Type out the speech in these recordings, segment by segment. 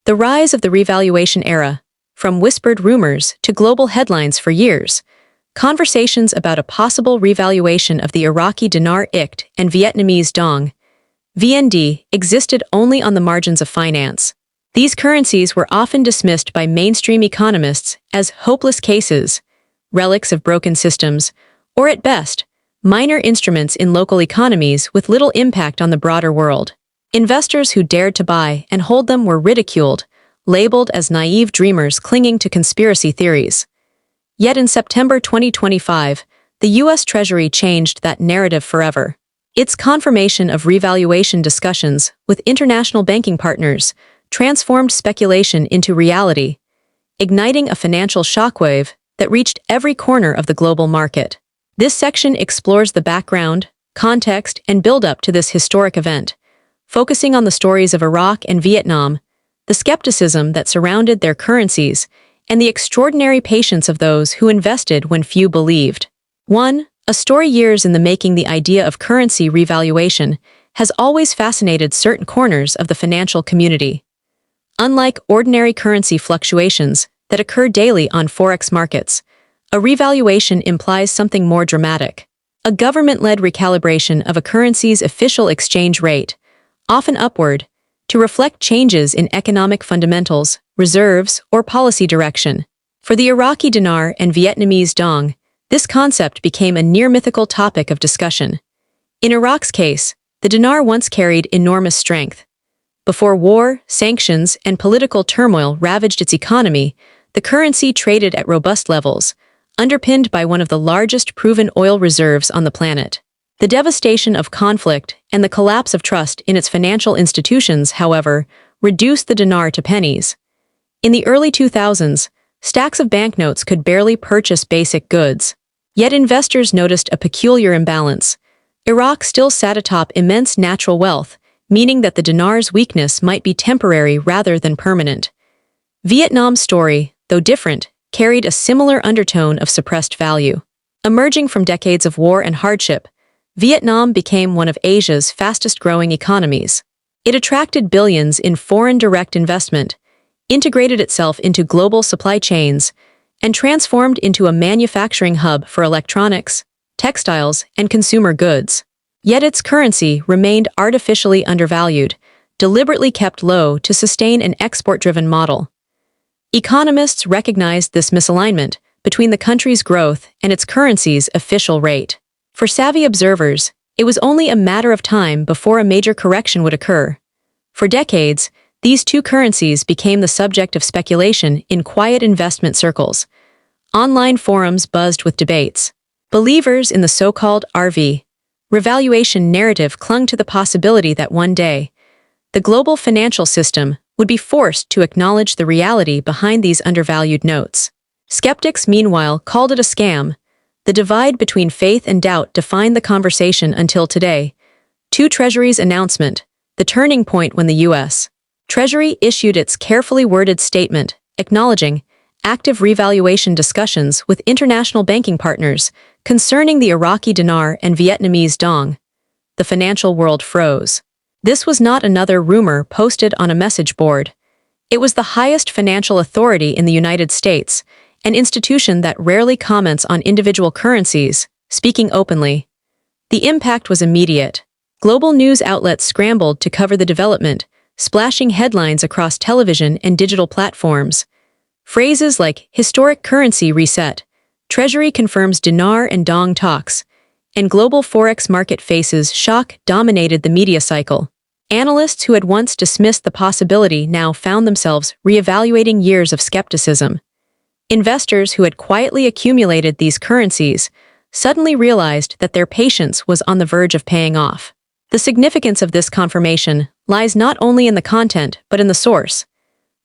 The rise of the revaluation era, from whispered rumors to global headlines for years, conversations about a possible revaluation of the Iraqi Dinar IQD and Vietnamese Dong VND existed only on the margins of finance. These currencies were often dismissed by mainstream economists as hopeless cases, relics of broken systems, or at best, minor instruments in local economies with little impact on the broader world. Investors who dared to buy and hold them were ridiculed, labeled as naive dreamers clinging to conspiracy theories. Yet in September 2025, the U.S. Treasury changed that narrative forever. Its confirmation of revaluation discussions with international banking partners transformed speculation into reality, igniting a financial shockwave that reached every corner of the global market. This section explores the background, context, and build-up to this historic event, focusing on the stories of Iraq and Vietnam, the skepticism that surrounded their currencies, and the extraordinary patience of those who invested when few believed. 1. A story years in the making. The idea of currency revaluation has always fascinated certain corners of the financial community. Unlike ordinary currency fluctuations that occur daily on Forex markets, a revaluation implies something more dramatic. A government-led recalibration of a currency's official exchange rate, often upward, to reflect changes in economic fundamentals, reserves, or policy direction. For the Iraqi Dinar and Vietnamese Dong, this concept became a near-mythical topic of discussion. In Iraq's case, the dinar once carried enormous strength. Before war, sanctions, and political turmoil ravaged its economy, the currency traded at robust levels, underpinned by one of the largest proven oil reserves on the planet. The devastation of conflict and the collapse of trust in its financial institutions, however, reduced the dinar to pennies. In the early 2000s, stacks of banknotes could barely purchase basic goods. Yet investors noticed a peculiar imbalance. Iraq still sat atop immense natural wealth, meaning that the dinar's weakness might be temporary rather than permanent. Vietnam's story, though different, carried a similar undertone of suppressed value. Emerging from decades of war and hardship, Vietnam became one of Asia's fastest-growing economies. It attracted billions in foreign direct investment, integrated itself into global supply chains, and transformed into a manufacturing hub for electronics, textiles, and consumer goods. Yet its currency remained artificially undervalued, deliberately kept low to sustain an export-driven model. Economists recognized this misalignment between the country's growth and its currency's official rate. For savvy observers, it was only a matter of time before a major correction would occur. For decades, these two currencies became the subject of speculation in quiet investment circles. Online forums buzzed with debates. Believers in the so-called RV revaluation narrative clung to the possibility that one day, the global financial system would be forced to acknowledge the reality behind these undervalued notes. Skeptics, meanwhile, called it a scam. The divide between faith and doubt defined the conversation until today. 2. Treasury's announcement, the turning point when the U.S. Treasury issued its carefully worded statement, acknowledging active revaluation discussions with international banking partners concerning the Iraqi dinar and Vietnamese dong. The financial world froze. This was not another rumor posted on a message board. It was the highest financial authority in the United States, an institution that rarely comments on individual currencies, speaking openly. The impact was immediate. Global news outlets scrambled to cover the development, splashing headlines across television and digital platforms. Phrases like historic currency reset, Treasury confirms dinar and dong talks, and global Forex market faces shock dominated the media cycle. Analysts who had once dismissed the possibility now found themselves reevaluating years of skepticism. Investors who had quietly accumulated these currencies suddenly realized that their patience was on the verge of paying off. The significance of this confirmation lies not only in the content but in the source.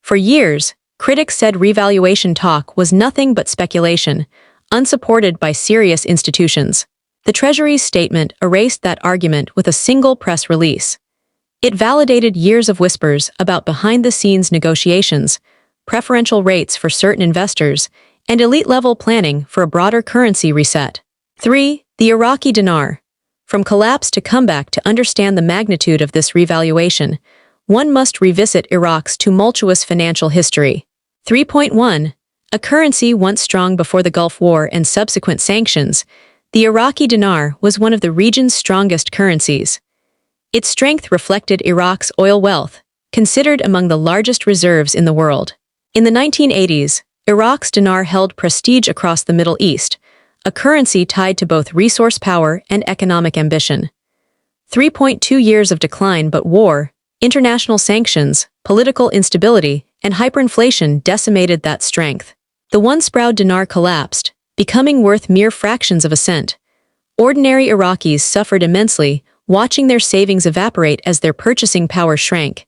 For years, critics said revaluation talk was nothing but speculation, unsupported by serious institutions. The Treasury's statement erased that argument with a single press release. It validated years of whispers about behind-the-scenes negotiations, preferential rates for certain investors, and elite-level planning for a broader currency reset. 3. The Iraqi dinar. From collapse to comeback. To understand the magnitude of this revaluation, one must revisit Iraq's tumultuous financial history. 3.1. A currency once strong before the Gulf War and subsequent sanctions, the Iraqi dinar was one of the region's strongest currencies. Its strength reflected Iraq's oil wealth, considered among the largest reserves in the world. In the 1980s, Iraq's dinar held prestige across the Middle East, a currency tied to both resource power and economic ambition. 3.2 years of decline, but war, international sanctions, political instability, and hyperinflation decimated that strength. The once proud dinar collapsed, becoming worth mere fractions of a cent. Ordinary Iraqis suffered immensely, watching their savings evaporate as their purchasing power shrank.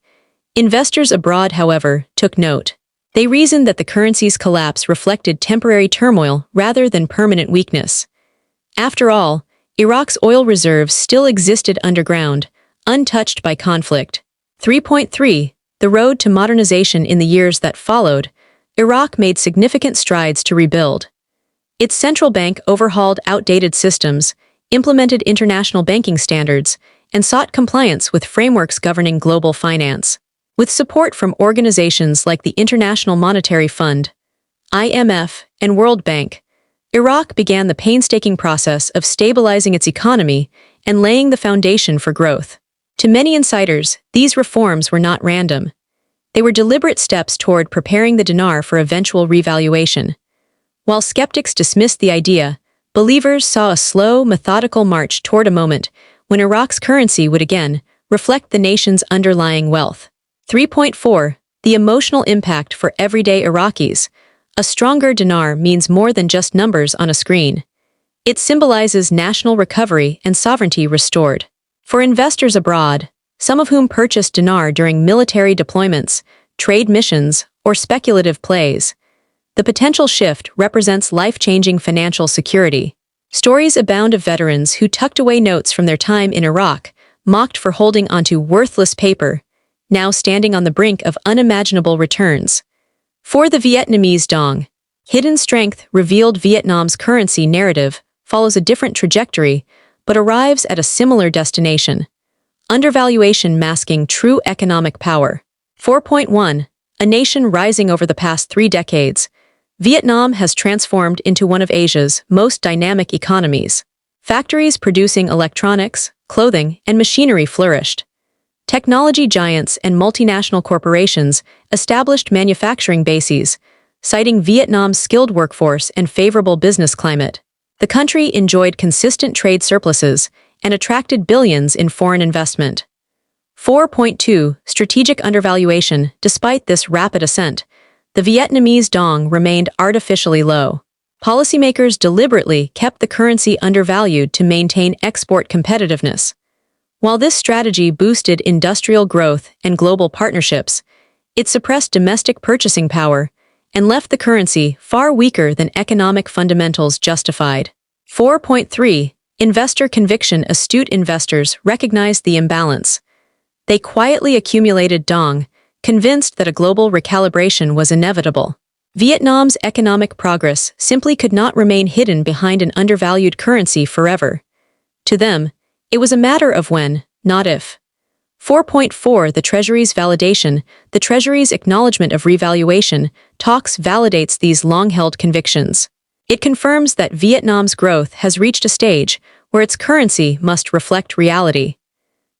Investors abroad, however, took note. They reasoned that the currency's collapse reflected temporary turmoil rather than permanent weakness. After all, Iraq's oil reserves still existed underground, untouched by conflict. 3.3. The road to modernization. In the years that followed, Iraq made significant strides to rebuild. Its central bank overhauled outdated systems, implemented international banking standards, and sought compliance with frameworks governing global finance. With support from organizations like the International Monetary Fund, IMF, and World Bank, Iraq began the painstaking process of stabilizing its economy and laying the foundation for growth. To many insiders, these reforms were not random. They were deliberate steps toward preparing the dinar for eventual revaluation. While skeptics dismissed the idea, believers saw a slow, methodical march toward a moment when Iraq's currency would again reflect the nation's underlying wealth. 3.4. The emotional impact for everyday Iraqis. A stronger dinar means more than just numbers on a screen. It symbolizes national recovery and sovereignty restored. For investors abroad, some of whom purchased dinar during military deployments, trade missions, or speculative plays, the potential shift represents life-changing financial security. Stories abound of veterans who tucked away notes from their time in Iraq, mocked for holding onto worthless paper, now standing on the brink of unimaginable returns. For the Vietnamese Dong, hidden strength revealed. Vietnam's currency narrative follows a different trajectory, but arrives at a similar destination. Undervaluation masking true economic power. 4.1. A nation rising over the past 3 decades, Vietnam has transformed into one of Asia's most dynamic economies. Factories producing electronics, clothing, and machinery flourished. Technology giants and multinational corporations established manufacturing bases, citing Vietnam's skilled workforce and favorable business climate. The country enjoyed consistent trade surpluses and attracted billions in foreign investment. 4.2. Strategic undervaluation. Despite this rapid ascent, the Vietnamese Dong remained artificially low. Policymakers deliberately kept the currency undervalued to maintain export competitiveness. While this strategy boosted industrial growth and global partnerships, it suppressed domestic purchasing power and left the currency far weaker than economic fundamentals justified. 4.3. Investor conviction. Astute investors recognized the imbalance. They quietly accumulated Dong, convinced that a global recalibration was inevitable. Vietnam's economic progress simply could not remain hidden behind an undervalued currency forever. To them, it was a matter of when, not if. 4.4. The Treasury's validation. The Treasury's acknowledgement of revaluation talks validates these long-held convictions. It confirms that Vietnam's growth has reached a stage where its currency must reflect reality.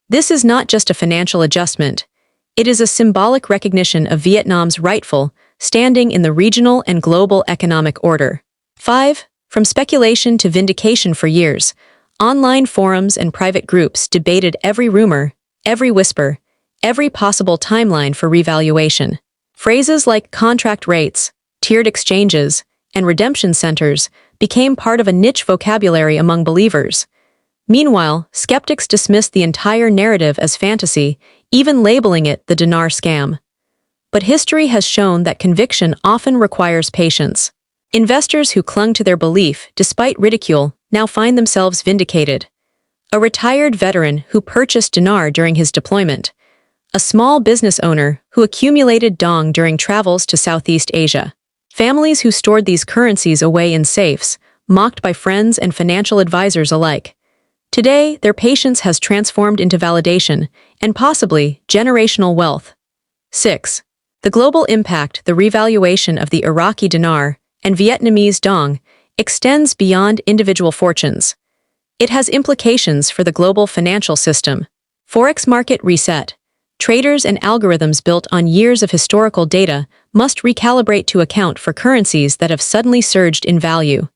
This is not just a financial adjustment. It is a symbolic recognition of Vietnam's rightful standing in the regional and global economic order. 5. From speculation to vindication. For years, online forums and private groups debated every rumor, every whisper, every possible timeline for revaluation. Phrases like contract rates, tiered exchanges, and redemption centers became part of a niche vocabulary among believers. Meanwhile, skeptics dismissed the entire narrative as fantasy, even labeling it the dinar scam. But history has shown that conviction often requires patience. Investors who clung to their belief despite ridicule now find themselves vindicated. A retired veteran who purchased dinar during his deployment. A small business owner who accumulated Dong during travels to Southeast Asia. Families who stored these currencies away in safes, mocked by friends and financial advisors alike. Today, their patience has transformed into validation and possibly generational wealth. 6. The global impact. The revaluation of the Iraqi Dinar and Vietnamese Dong extends beyond individual fortunes. It has implications for the global financial system. Forex market reset. Traders and algorithms built on years of historical data must recalibrate to account for currencies that have suddenly surged in value.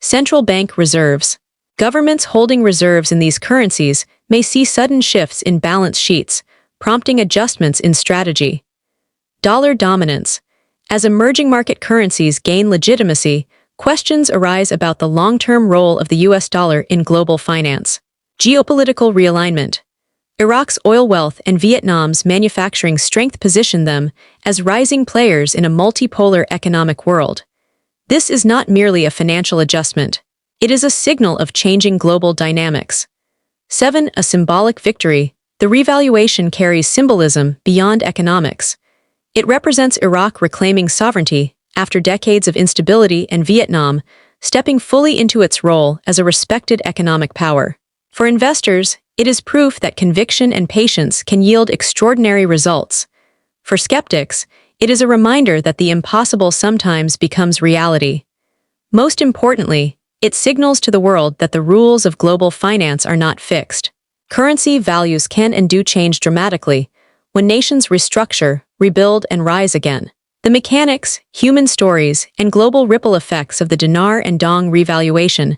Central bank reserves. Governments holding reserves in these currencies may see sudden shifts in balance sheets, prompting adjustments in strategy. Dollar dominance. As emerging market currencies gain legitimacy, questions arise about the long-term role of the US dollar in global finance. Geopolitical realignment. Iraq's oil wealth and Vietnam's manufacturing strength position them as rising players in a multipolar economic world. This is not merely a financial adjustment. It is a signal of changing global dynamics. 7. A symbolic victory. The revaluation carries symbolism beyond economics. It represents Iraq reclaiming sovereignty after decades of instability and Vietnam stepping fully into its role as a respected economic power. For investors, it is proof that conviction and patience can yield extraordinary results. For skeptics, it is a reminder that the impossible sometimes becomes reality. Most importantly, it signals to the world that the rules of global finance are not fixed. Currency values can and do change dramatically when nations restructure, rebuild, and rise again. The mechanics, human stories, and global ripple effects of the dinar and dong revaluation.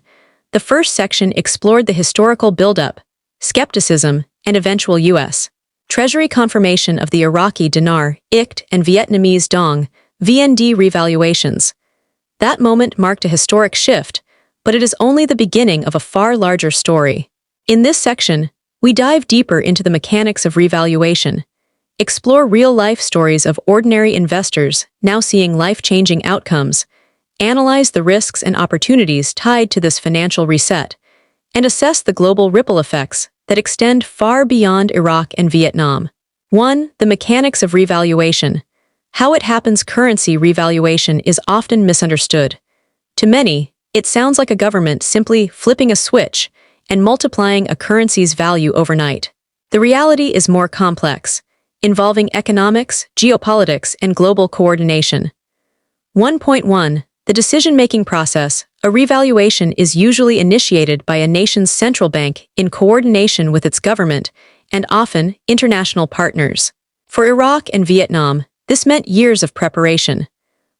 The first section explored the historical buildup, skepticism, and eventual U.S. Treasury confirmation of the Iraqi Dinar, IQD, and Vietnamese Dong, VND revaluations. That moment marked a historic shift, but it is only the beginning of a far larger story. In this section, we dive deeper into the mechanics of revaluation, explore real-life stories of ordinary investors now seeing life-changing outcomes, analyze the risks and opportunities tied to this financial reset, and assess the global ripple effects that extend far beyond Iraq and Vietnam. 1. The mechanics of revaluation. How it happens. Currency revaluation is often misunderstood. To many, it sounds like a government simply flipping a switch and multiplying a currency's value overnight. The reality is more complex, involving economics, geopolitics, and global coordination. 1.1. The decision-making process. A revaluation is usually initiated by a nation's central bank in coordination with its government and often international partners. For Iraq and Vietnam, this meant years of preparation,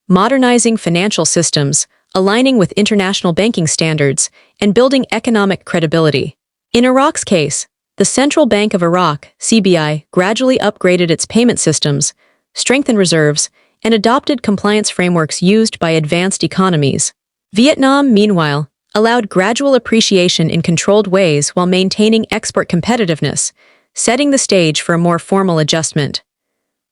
modernizing financial systems, aligning with international banking standards, and building economic credibility. In Iraq's case, the Central Bank of Iraq, CBI, gradually upgraded its payment systems, strengthened reserves, and adopted compliance frameworks used by advanced economies. Vietnam, meanwhile, allowed gradual appreciation in controlled ways while maintaining export competitiveness, setting the stage for a more formal adjustment.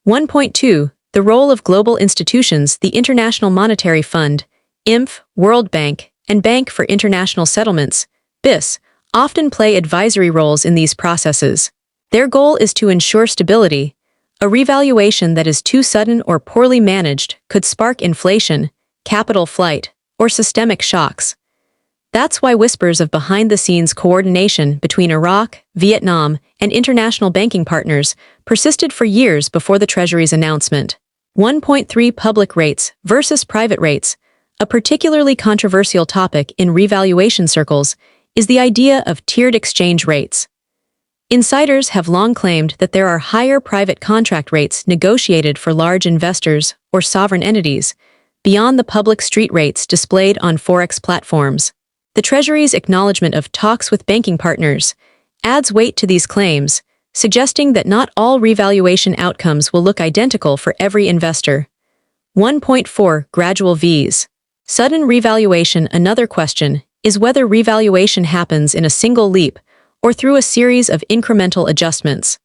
1.2. The role of global institutions. The International Monetary Fund, IMF, World Bank, and Bank for International Settlements, BIS, often play advisory roles in these processes. Their goal is to ensure stability. A revaluation that is too sudden or poorly managed could spark inflation, capital flight, or systemic shocks. That's why whispers of behind-the-scenes coordination between Iraq, Vietnam, and international banking partners persisted for years before the Treasury's announcement. 1.3. Public rates versus private rates. A particularly controversial topic in revaluation circles is the idea of tiered exchange rates. Insiders have long claimed that there are higher private contract rates negotiated for large investors or sovereign entities, beyond the public street rates displayed on Forex platforms. The Treasury's acknowledgement of talks with banking partners adds weight to these claims, suggesting that not all revaluation outcomes will look identical for every investor. 1.4. Gradual V's. Sudden revaluation. Another question is whether revaluation happens in a single leap or through a series of incremental adjustments.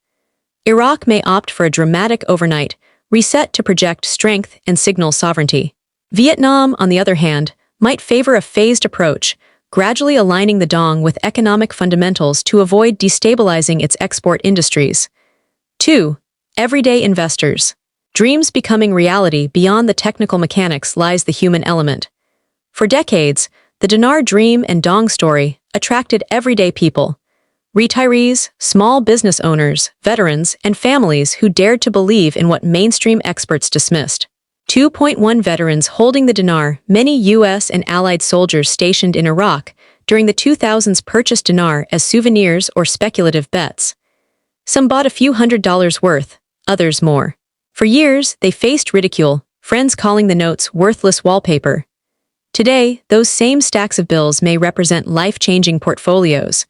Iraq may opt for a dramatic overnight reset to project strength and signal sovereignty. Vietnam, on the other hand, might favor a phased approach, gradually aligning the dong with economic fundamentals to avoid destabilizing its export industries. 2. Everyday investors. Dreams becoming reality. Beyond the technical mechanics lies the human element. For decades, the dinar dream and dong story, attracted everyday people. Retirees, small business owners, veterans, and families who dared to believe in what mainstream experts dismissed. 2.1 Veterans holding the dinar. Many U.S. and allied soldiers stationed in Iraq during the 2000s purchased dinar as souvenirs or speculative bets. Some bought a few $100s worth, others more. For years, they faced ridicule, friends calling the notes worthless wallpaper. Today, those same stacks of bills may represent life-changing portfolios.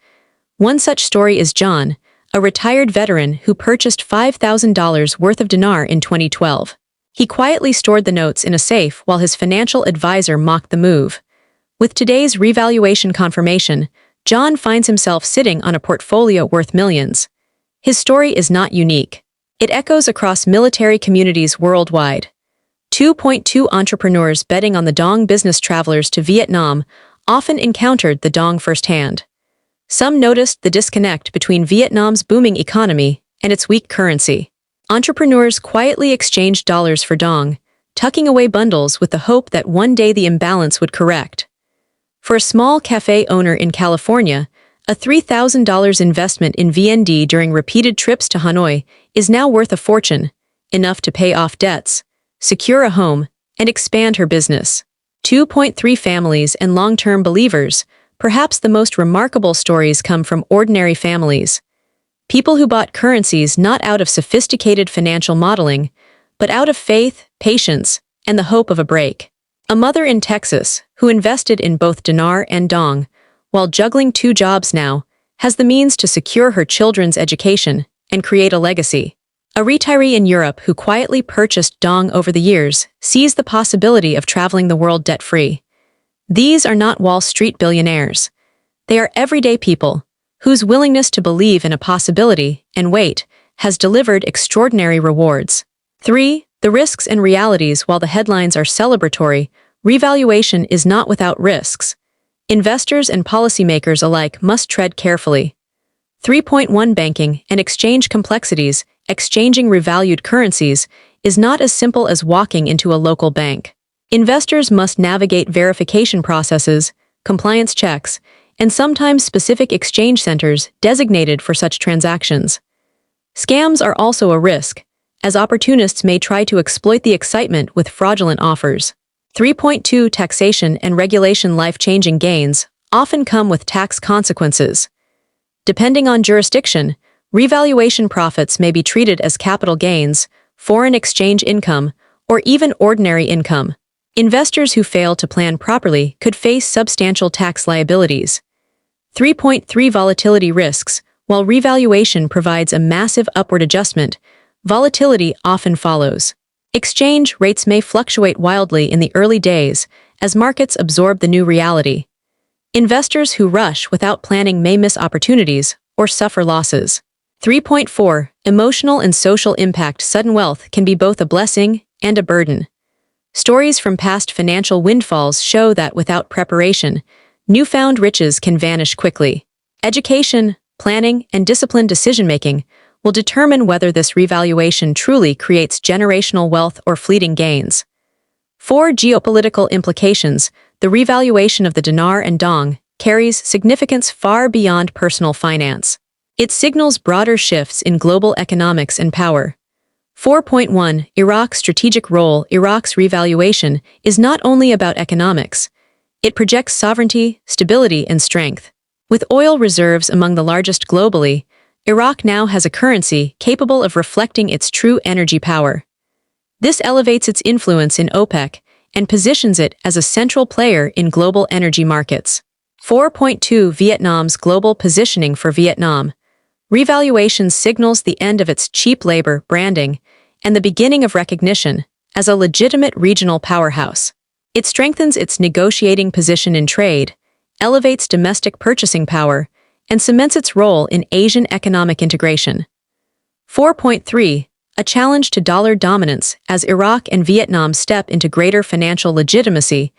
One such story is John, a retired veteran who purchased $5,000 worth of dinar in 2012. He quietly stored the notes in a safe while his financial advisor mocked the move. With today's revaluation confirmation, John finds himself sitting on a portfolio worth millions. His story is not unique. It echoes across military communities worldwide. 2.2 Entrepreneurs betting on the Dong. Business travelers to Vietnam often encountered the Dong firsthand. Some noticed the disconnect between Vietnam's booming economy and its weak currency. Entrepreneurs quietly exchanged dollars for Dong, tucking away bundles with the hope that one day the imbalance would correct. For a small cafe owner in California, a $3,000 investment in VND during repeated trips to Hanoi is now worth a fortune, enough to pay off debts, secure a home, and expand her business. 2.3 Families and long-term believers. Perhaps the most remarkable stories come from ordinary families. People who bought currencies not out of sophisticated financial modeling, but out of faith, patience, and the hope of a break. A mother in Texas, who invested in both dinar and dong, while juggling 2 jobs now, has the means to secure her children's education and create a legacy. A retiree in Europe who quietly purchased dong over the years sees the possibility of traveling the world debt-free. These are not Wall Street billionaires. They are everyday people, whose willingness to believe in a possibility and wait has delivered extraordinary rewards. 3. The risks and realities. While the headlines are celebratory, revaluation is not without risks. Investors and policymakers alike must tread carefully. 3.1 Banking and exchange complexities. Exchanging revalued currencies is not as simple as walking into a local bank. Investors must navigate verification processes, compliance checks, and sometimes specific exchange centers designated for such transactions. Scams are also a risk, as opportunists may try to exploit the excitement with fraudulent offers. 3.2 Taxation and regulation. Life-changing gains often come with tax consequences. Depending on jurisdiction, revaluation profits may be treated as capital gains, foreign exchange income, or even ordinary income. Investors who fail to plan properly could face substantial tax liabilities. 3.3 Volatility risks. While revaluation provides a massive upward adjustment, volatility often follows. Exchange rates may fluctuate wildly in the early days as markets absorb the new reality. Investors who rush without planning may miss opportunities or suffer losses. 3.4 Emotional and social impact. Sudden wealth can be both a blessing and a burden. Stories from past financial windfalls show that without preparation, newfound riches can vanish quickly. Education, planning, and disciplined decision-making will determine whether this revaluation truly creates generational wealth or fleeting gains. 4 Geopolitical implications. The revaluation of the dinar and dong carries significance far beyond personal finance. It signals broader shifts in global economics and power. 4.1 Iraq's strategic role. Iraq's revaluation is not only about economics. It projects sovereignty, stability, and strength. With oil reserves among the largest globally, Iraq now has a currency capable of reflecting its true energy power. This elevates its influence in OPEC and positions it as a central player in global energy markets. 4.2 Vietnam's global positioning. For Vietnam, revaluation signals the end of its cheap labor branding and the beginning of recognition as a legitimate regional powerhouse. It strengthens its negotiating position in trade, elevates domestic purchasing power, and cements its role in Asian economic integration. 4.3 A challenge to dollar dominance. As Iraq and Vietnam step into greater financial legitimacy,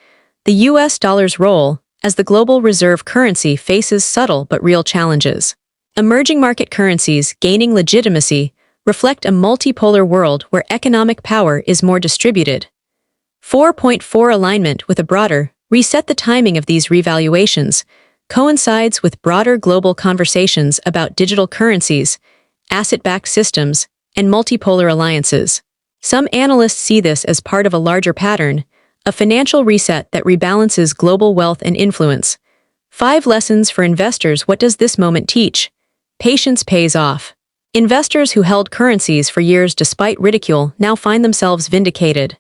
the U.S. dollar's role as the global reserve currency faces subtle but real challenges. Emerging market currencies gaining legitimacy reflect a multipolar world where economic power is more distributed. 4.4 Alignment with a broader. Reset. The timing of these revaluations coincides with broader global conversations about digital currencies, asset-backed systems, and multipolar alliances. Some analysts see this as part of a larger pattern, a financial reset that rebalances global wealth and influence. 5 lessons for investors. What does this moment teach? Patience pays off. Investors who held currencies for years despite ridicule now find themselves vindicated.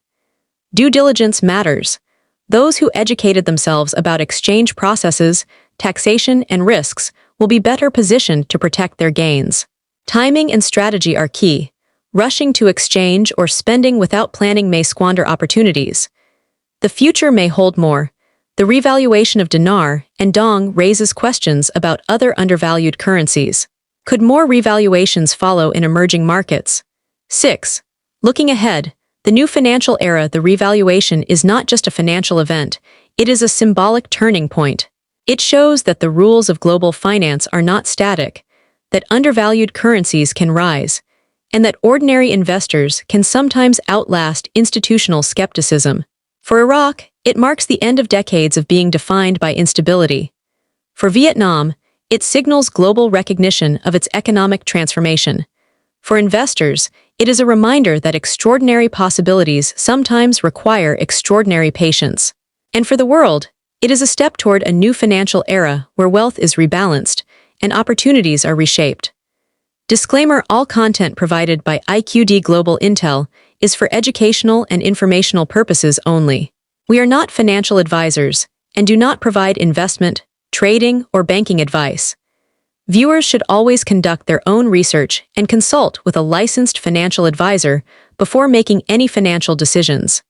Due diligence matters. Those who educated themselves about exchange processes, taxation, and risks will be better positioned to protect their gains. Timing and strategy are key. Rushing to exchange or spending without planning may squander opportunities. The future may hold more. The revaluation of dinar and dong raises questions about other undervalued currencies. Could more revaluations follow in emerging markets? 6. Looking ahead, the new financial era. The revaluation is not just a financial event, it is a symbolic turning point. It shows that the rules of global finance are not static, that undervalued currencies can rise, and that ordinary investors can sometimes outlast institutional skepticism. For Iraq, it marks the end of decades of being defined by instability. For Vietnam, it signals global recognition of its economic transformation. For investors, it is a reminder that extraordinary possibilities sometimes require extraordinary patience. And for the world, it is a step toward a new financial era where wealth is rebalanced and opportunities are reshaped. Disclaimer: all content provided by IQD Global Intel is for educational and informational purposes only. We are not financial advisors and do not provide investment, trading, or banking advice. Viewers should always conduct their own research and consult with a licensed financial advisor before making any financial decisions.